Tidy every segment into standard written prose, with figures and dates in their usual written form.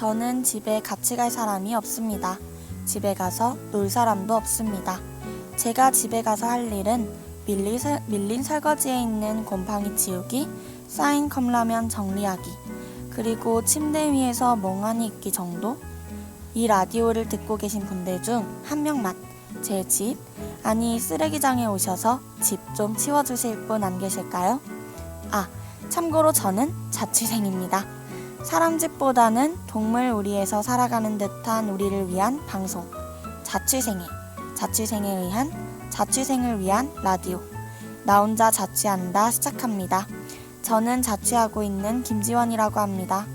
저는 집에 같이 갈 사람이 없습니다. 집에 가서 놀 사람도 없습니다. 제가 집에 가서 할 일은 밀린 설거지에 있는 곰팡이 치우기, 쌓인 컵라면 정리하기, 그리고 침대 위에서 멍하니 있기 정도? 이 라디오를 듣고 계신 분들 중 한 명만 제 집, 아니 쓰레기장에 오셔서 집 좀 치워주실 분 안 계실까요? 참고로 저는 자취생입니다. 사람 집보다는 동물 우리에서 살아가는 듯한 우리를 위한 방송, 자취생을 위한 라디오. 나 혼자 자취한다 시작합니다. 저는 자취하고 있는 김지원이라고 합니다.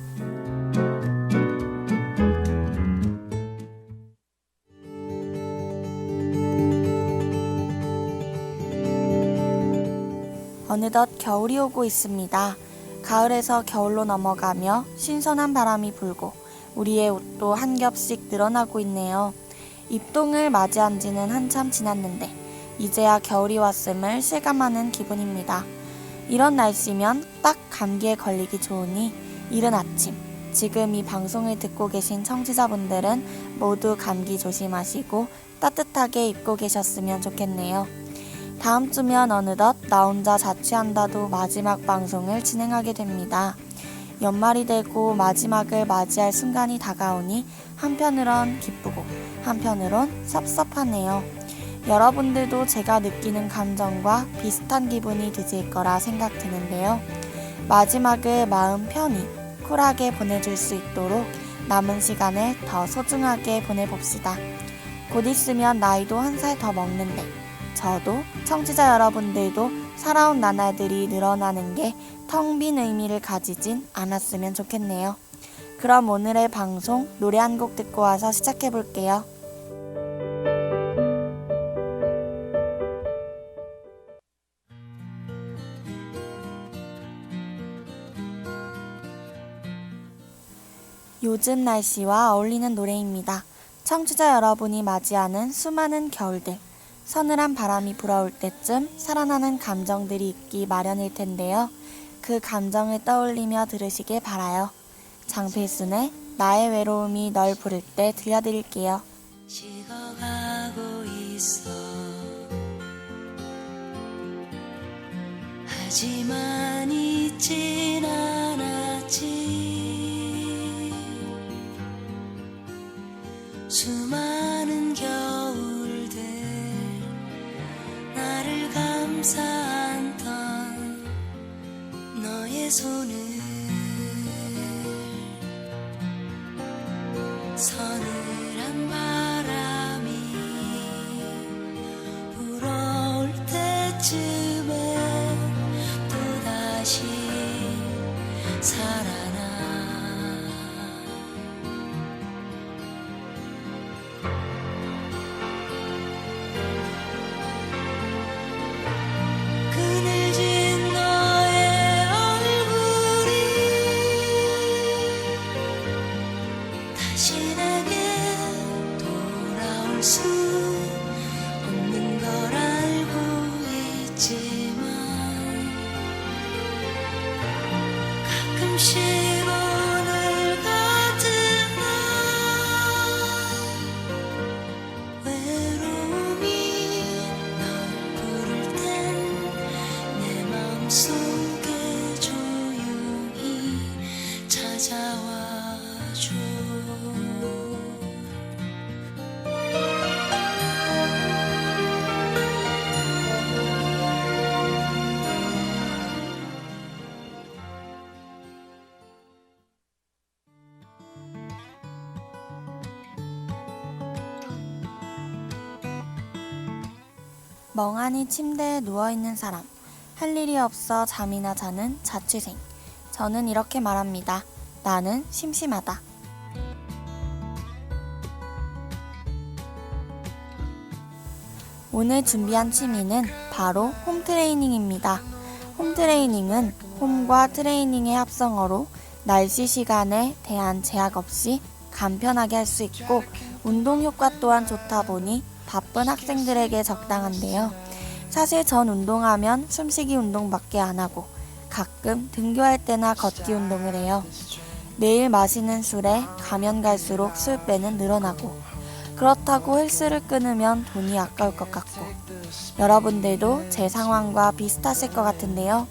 어느덧 겨울이 오고 있습니다. 가을에서 겨울로 넘어가며 신선한 바람이 불고 우리의 옷도 한 겹씩 늘어나고 있네요. 입동을 맞이한 지는 한참 지났는데 이제야 겨울이 왔음을 실감하는 기분입니다. 이런 날씨면 딱 감기에 걸리기 좋으니 이른 아침, 지금 이 방송을 듣고 계신 청취자분들은 모두 감기 조심하시고 따뜻하게 입고 계셨으면 좋겠네요. 다음 주면 어느덧 나 혼자 자취한다도 마지막 방송을 진행하게 됩니다. 연말이 되고 마지막을 맞이할 순간이 다가오니 한편으론 기쁘고 한편으론 섭섭하네요. 여러분들도 제가 느끼는 감정과 비슷한 기분이 드실 거라 생각드는데요. 마지막을 마음 편히 쿨하게 보내줄 수 있도록 남은 시간을 더 소중하게 보내봅시다. 곧 있으면 나이도 한 살 더 먹는데 저도 청취자 여러분들도 살아온 나날들이 늘어나는 게 텅 빈 의미를 가지진 않았으면 좋겠네요. 그럼 오늘의 방송 노래 한 곡 듣고 와서 시작해볼게요. 요즘 날씨와 어울리는 노래입니다. 청취자 여러분이 맞이하는 수많은 겨울들, 서늘한 바람이 불어올 때쯤 살아나는 감정들이 있기 마련일 텐데요. 그 감정을 떠올리며 들으시길 바라요. 장필순의 나의 외로움이 널 부를 때 들려드릴게요. 식어가고 있어. 하지만 잊진 않았지. 수많은 겨울들 나를 감싸 안던 너의 손을 서늘한 바람이 불어올 때쯤에 또다시 살아나. 그늘진 너의 얼굴이 다시 내게 돌아올 수 없는 걸 알고 있지만 가끔씩 오늘 같은 날 외로움이 널 부를 땐 내 마음속에 조용히 찾아와줘. 멍하니 침대에 누워있는 사람, 할 일이 없어 잠이나 자는 자취생. 저는 이렇게 말합니다. 나는 심심하다. 오늘 준비한 취미는 바로 홈트레이닝입니다. 홈트레이닝은 홈과 트레이닝의 합성어로 날씨 시간에 대한 제약 없이 간편하게 할 수 있고 운동 효과 또한 좋다 보니 바쁜 학생들에게 적당한데요. 사실 전 운동하면 숨쉬기 운동밖에 안 하고 가끔 등교할 때나 걷기 운동을 해요. 매일 마시는 술에 가면 갈수록 술배는 늘어나고, 그렇다고 헬스를 끊으면 돈이 아까울 것 같고, 여러분들도 제 상황과 비슷하실 것 같은데요.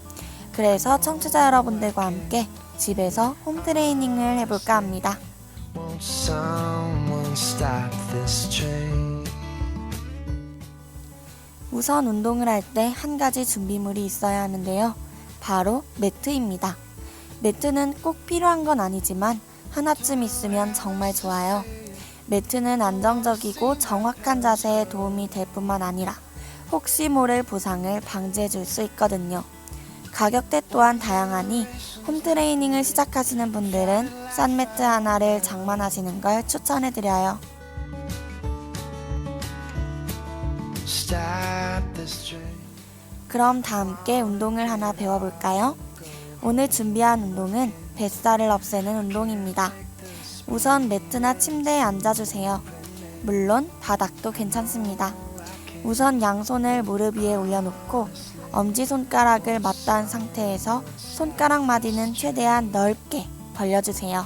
그래서 청취자 여러분들과 함께 집에서 홈트레이닝을 해볼까 합니다. Won't someone stop this train? 우선 운동을 할 때 한 가지 준비물이 있어야 하는데요. 바로 매트입니다. 매트는 꼭 필요한 건 아니지만 하나쯤 있으면 정말 좋아요. 매트는 안정적이고 정확한 자세에 도움이 될 뿐만 아니라 혹시 모를 부상을 방지해 줄 수 있거든요. 가격대 또한 다양하니 홈트레이닝을 시작하시는 분들은 싼 매트 하나를 장만하시는 걸 추천해드려요. Stop this train. 그럼 다 함께 운동을 하나 배워볼까요? 오늘 준비한 운동은 뱃살을 없애는 운동입니다. 우선 매트나 침대에 앉아주세요. 물론 바닥도 괜찮습니다. 우선 양손을 무릎 위에 올려놓고 엄지손가락을 맞닿은 상태에서 손가락 마디는 최대한 넓게 벌려주세요.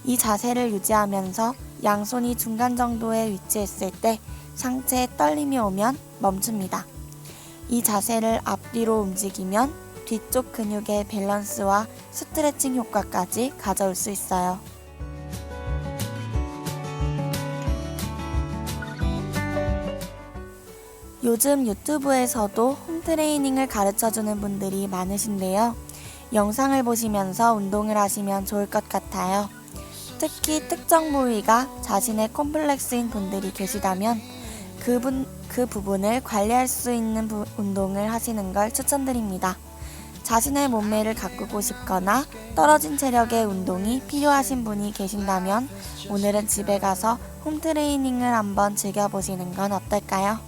이 자세를 유지하면서 양손이 중간 정도에 위치했을 때 상체에 떨림이 오면 멈춥니다. 이 자세를 앞뒤로 움직이면 뒤쪽 근육의 밸런스와 스트레칭 효과까지 가져올 수 있어요. 요즘 유튜브에서도 홈트레이닝을 가르쳐주는 분들이 많으신데요. 영상을 보시면서 운동을 하시면 좋을 것 같아요. 특히 특정 부위가 자신의 콤플렉스인 분들이 계시다면 그 부분을 관리할 수 있는 운동을 하시는 걸 추천드립니다. 자신의 몸매를 가꾸고 싶거나 떨어진 체력의 운동이 필요하신 분이 계신다면 오늘은 집에 가서 홈트레이닝을 한번 즐겨보시는 건 어떨까요?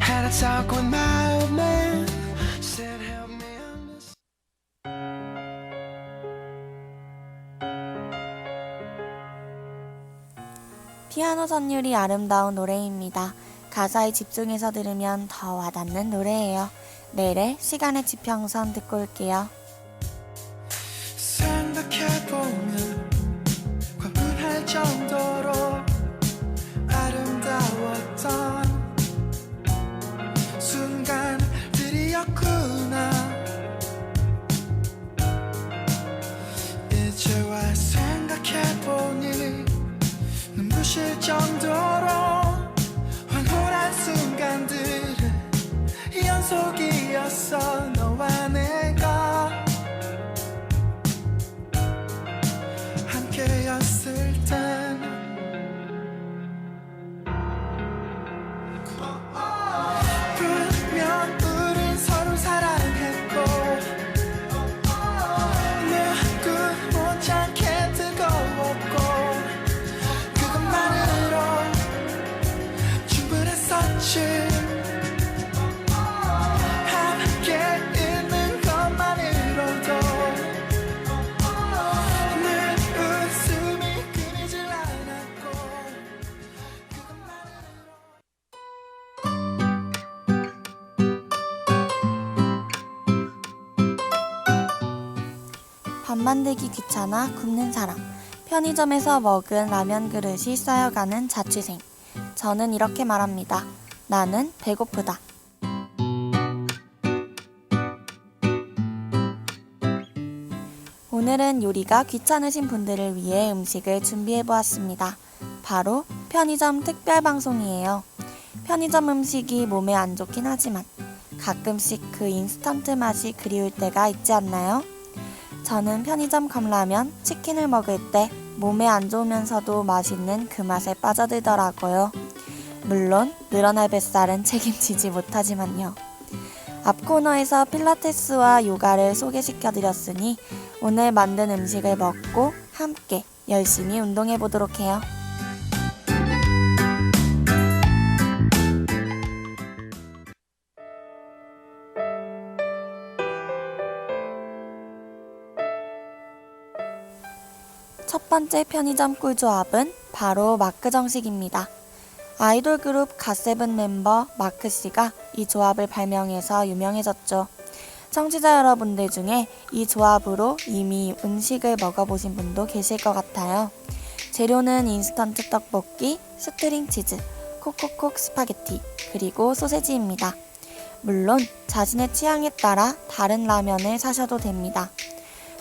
Had a talk with my old man. Said help me understand. 피아노 선율이 아름다운 노래입니다. 가사에 집중해서 들으면 더 와닿는 노래예요. 내래 시간의 지평선 듣고 올게요. 생각해보면 과분할 정도로 아름다웠던 순간들이었구나. 이제 와 생각해보니 눈부실 정도로 황홀한 순간들의 연속이었어. 너와 내가 함께였을 땐 분명 우린 서로 사랑했고 누구 못지않게 뜨거웠고 그것만으로 충분했었지. 함께 있는 것만으로도 늘 웃음이 끊이질 않았고 그것만으로. 밥 만들기 귀찮아 굶는 사람, 편의점에서 먹은 라면 그릇이 쌓여가는 자취생. 저는 이렇게 말합니다. 나는 배고프다. 오늘은 요리가 귀찮으신 분들을 위해 음식을 준비해보았습니다. 바로 편의점 특별방송이에요. 편의점 음식이 몸에 안 좋긴 하지만 가끔씩 그 인스턴트 맛이 그리울 때가 있지 않나요? 저는 편의점 컵라면, 치킨을 먹을 때 몸에 안 좋으면서도 맛있는 그 맛에 빠져들더라고요. 물론 늘어날 뱃살은 책임지지 못하지만요. 앞 코너에서 필라테스와 요가를 소개시켜드렸으니 오늘 만든 음식을 먹고 함께 열심히 운동해보도록 해요. 첫 번째 편의점 꿀조합은 바로 마크 정식입니다. 아이돌 그룹 갓세븐 멤버 마크 씨가 이 조합을 발명해서 유명해졌죠. 청취자 여러분들 중에 이 조합으로 이미 음식을 먹어보신 분도 계실 것 같아요. 재료는 인스턴트 떡볶이, 스트링 치즈, 콕콕콕 스파게티, 그리고 소세지입니다. 물론 자신의 취향에 따라 다른 라면을 사셔도 됩니다.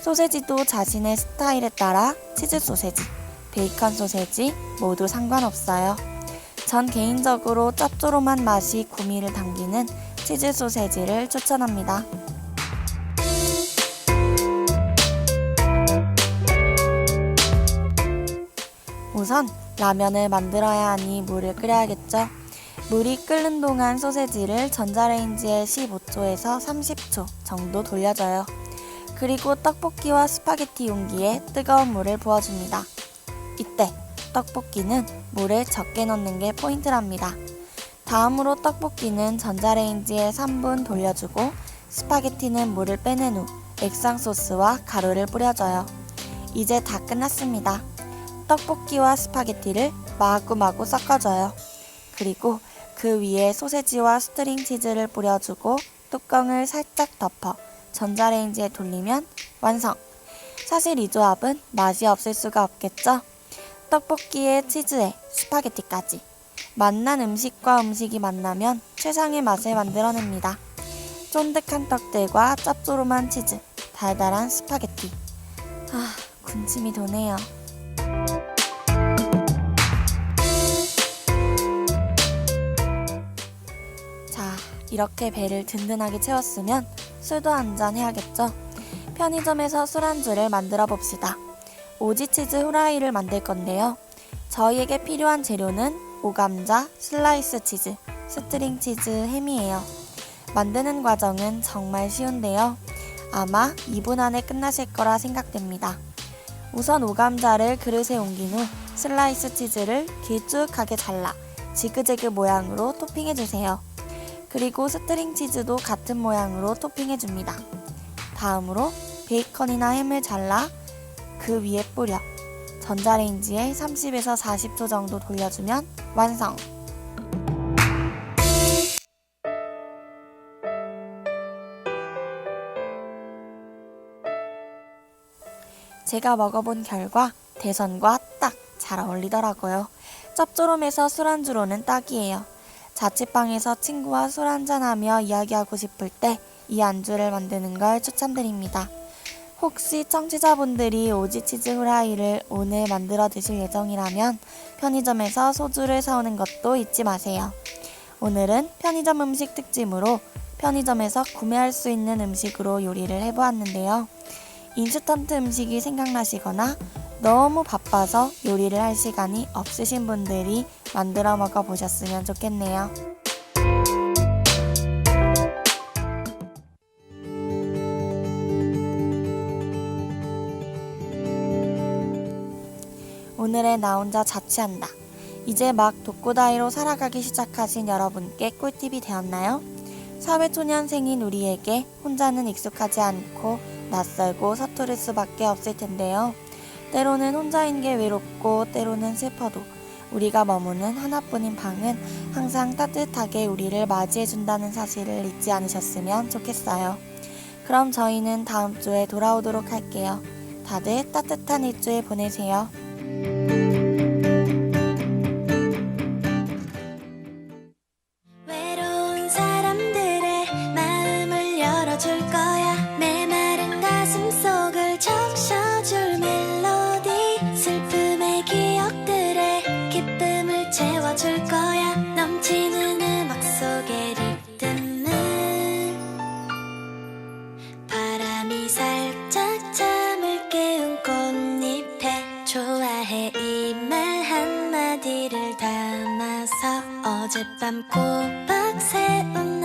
소세지도 자신의 스타일에 따라 치즈 소세지, 베이컨 소세지 모두 상관없어요. 전 개인적으로 짭조름한 맛이 구미를 당기는 치즈 소세지를 추천합니다. 우선 라면을 만들어야 하니 물을 끓여야겠죠. 물이 끓는 동안 소세지를 전자레인지에 15초에서 30초 정도 돌려줘요. 그리고 떡볶이와 스파게티 용기에 뜨거운 물을 부어줍니다. 이때 떡볶이는 물을 적게 넣는 게 포인트랍니다. 다음으로 떡볶이는 전자레인지에 3분 돌려주고 스파게티는 물을 빼낸 후 액상 소스와 가루를 뿌려줘요. 이제 다 끝났습니다. 떡볶이와 스파게티를 마구마구 섞어줘요. 그리고 그 위에 소세지와 스트링 치즈를 뿌려주고 뚜껑을 살짝 덮어 전자레인지에 돌리면 완성! 사실 이 조합은 맛이 없을 수가 없겠죠? 떡볶이에 치즈에 스파게티까지. 맛난 음식과 음식이 만나면 최상의 맛을 만들어냅니다. 쫀득한 떡들과 짭조름한 치즈, 달달한 스파게티. 군침이 도네요. 자, 이렇게 배를 든든하게 채웠으면 술도 한잔 해야겠죠? 편의점에서 술안주를 만들어 봅시다. 오지치즈 후라이를 만들 건데요. 저희에게 필요한 재료는 오감자, 슬라이스 치즈, 스트링 치즈, 햄이에요. 만드는 과정은 정말 쉬운데요. 아마 2분 안에 끝나실 거라 생각됩니다. 우선 오감자를 그릇에 옮긴 후 슬라이스 치즈를 길쭉하게 잘라 지그재그 모양으로 토핑해주세요. 그리고 스트링 치즈도 같은 모양으로 토핑해줍니다. 다음으로 베이컨이나 햄을 잘라 그 위에 뿌려 전자레인지에 30에서 40초 정도 돌려주면 완성! 제가 먹어본 결과 대선과 딱 잘 어울리더라고요. 짭조름해서 술안주로는 딱이에요. 자취방에서 친구와 술 한잔하며 이야기하고 싶을 때 이 안주를 만드는 걸 추천드립니다. 혹시 청취자분들이 오지치즈 후라이를 오늘 만들어 드실 예정이라면 편의점에서 소주를 사오는 것도 잊지 마세요. 오늘은 편의점 음식 특집으로 편의점에서 구매할 수 있는 음식으로 요리를 해보았는데요. 인스턴트 음식이 생각나시거나 너무 바빠서 요리를 할 시간이 없으신 분들이 만들어 먹어보셨으면 좋겠네요. 오늘의 나 혼자 자취한다. 이제 막 독고다이로 살아가기 시작하신 여러분께 꿀팁이 되었나요? 사회초년생인 우리에게 혼자는 익숙하지 않고 낯설고 서투를 수밖에 없을 텐데요. 때로는 혼자인 게 외롭고 때로는 슬퍼도 우리가 머무는 하나뿐인 방은 항상 따뜻하게 우리를 맞이해준다는 사실을 잊지 않으셨으면 좋겠어요. 그럼 저희는 다음 주에 돌아오도록 할게요. 다들 따뜻한 일주일 보내세요. 외로운 사람들의 마음을 열어줄 거야. 메마른 가슴 속을 적셔줄 멜로디. 슬픔의 기억들에 기쁨을 채워줄 거야. 넘치는 음악 속의 리듬을 바람이 살짝 잠을 깨운 꽃잎에 좋아해 이 말 한마디를 담아서 어젯밤 꼬박 새운